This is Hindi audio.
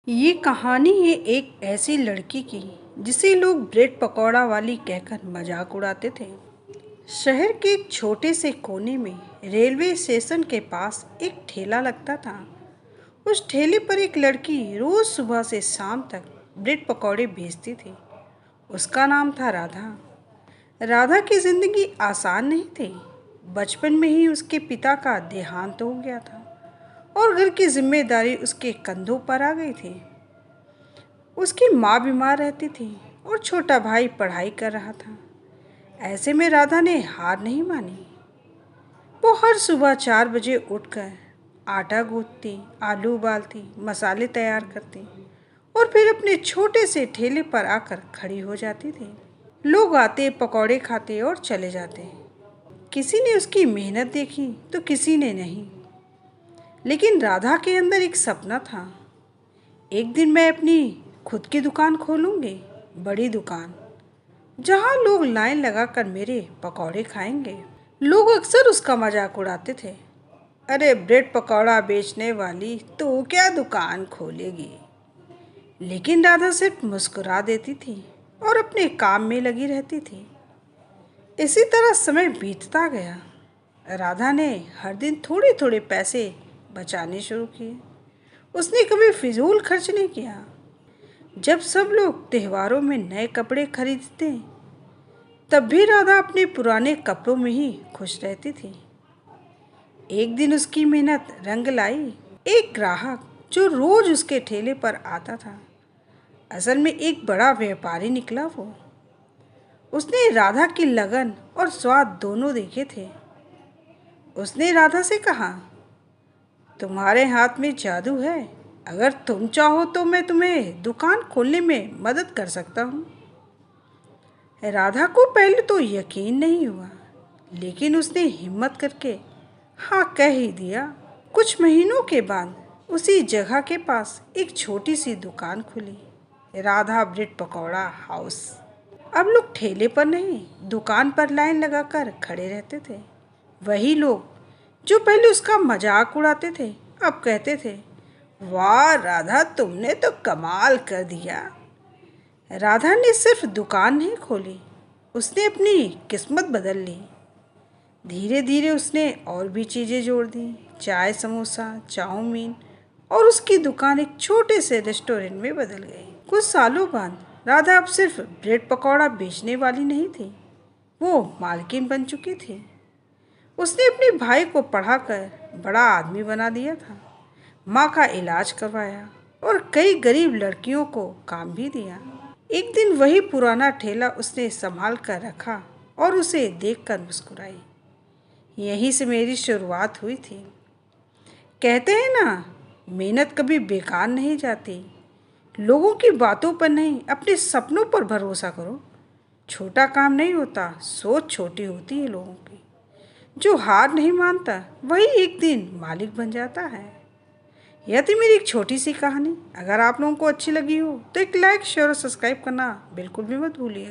ये कहानी है एक ऐसी लड़की की जिसे लोग ब्रेड पकौड़ा वाली कहकर मजाक उड़ाते थे। शहर के एक छोटे से कोने में रेलवे स्टेशन के पास एक ठेला लगता था। उस ठेले पर एक लड़की रोज सुबह से शाम तक ब्रेड पकौड़े बेचती थी। उसका नाम था राधा। राधा की जिंदगी आसान नहीं थी। बचपन में ही उसके पिता का देहांत हो गया था और घर की जिम्मेदारी उसके कंधों पर आ गई थी। उसकी माँ बीमार रहती थी और छोटा भाई पढ़ाई कर रहा था। ऐसे में राधा ने हार नहीं मानी। वो हर सुबह 4 बजे उठकर आटा गूंथती, आलू उबालती, मसाले तैयार करती और फिर अपने छोटे से ठेले पर आकर खड़ी हो जाती थी। लोग आते, पकौड़े खाते और चले जाते। किसी ने उसकी मेहनत देखी तो किसी ने नहीं, लेकिन राधा के अंदर एक सपना था। एक दिन मैं अपनी खुद की दुकान खोलूंगी, बड़ी दुकान, जहां लोग लाइन लगाकर मेरे पकौड़े खाएंगे। लोग अक्सर उसका मजाक उड़ाते थे, अरे ब्रेड पकौड़ा बेचने वाली तो क्या दुकान खोलेगी। लेकिन राधा सिर्फ मुस्कुरा देती थी और अपने काम में लगी रहती थी। इसी तरह समय बीतता गया। राधा ने हर दिन थोड़े थोड़े पैसे बचाने शुरू किए। उसने कभी फिजूल खर्च नहीं किया। जब सब लोग त्योहारों में नए कपड़े खरीदते, तब भी राधा अपने पुराने कपड़ों में ही खुश रहती थी। एक दिन उसकी मेहनत रंग लाई। एक ग्राहक जो रोज उसके ठेले पर आता था, असल में एक बड़ा व्यापारी निकला। वो उसने राधा की लगन और स्वाद दोनों देखे थे। उसने राधा से कहा, तुम्हारे हाथ में जादू है, अगर तुम चाहो तो मैं तुम्हें दुकान खोलने में मदद कर सकता हूँ। राधा को पहले तो यकीन नहीं हुआ, लेकिन उसने हिम्मत करके हाँ कह ही दिया। कुछ महीनों के बाद उसी जगह के पास एक छोटी सी दुकान खुली, राधा ब्रेड पकौड़ा हाउस। अब लोग ठेले पर नहीं, दुकान पर लाइन लगाकर खड़े रहते थे। वही लोग जो पहले उसका मजाक उड़ाते थे, अब कहते थे, वाह राधा, तुमने तो कमाल कर दिया। राधा ने सिर्फ दुकान नहीं खोली, उसने अपनी किस्मत बदल ली। धीरे धीरे उसने और भी चीज़ें जोड़ दी, चाय, समोसा, चाउमीन, और उसकी दुकान एक छोटे से रेस्टोरेंट में बदल गई। कुछ सालों बाद राधा अब सिर्फ ब्रेड पकौड़ा बेचने वाली नहीं थी, वो मालकिन बन चुकी थी। उसने अपने भाई को पढ़ाकर बड़ा आदमी बना दिया था, माँ का इलाज करवाया और कई गरीब लड़कियों को काम भी दिया। एक दिन वही पुराना ठेला उसने संभाल कर रखा और उसे देखकर मुस्कुराई, यहीं से मेरी शुरुआत हुई थी। कहते हैं ना, मेहनत कभी बेकार नहीं जाती। लोगों की बातों पर नहीं, अपने सपनों पर भरोसा करो। छोटा काम नहीं होता, सोच छोटी होती है लोगों की। जो हार नहीं मानता वही एक दिन मालिक बन जाता है। यह थी मेरी एक छोटी सी कहानी। अगर आप लोगों को अच्छी लगी हो तो एक लाइक, शेयर और सब्सक्राइब करना बिल्कुल भी मत भूलिए।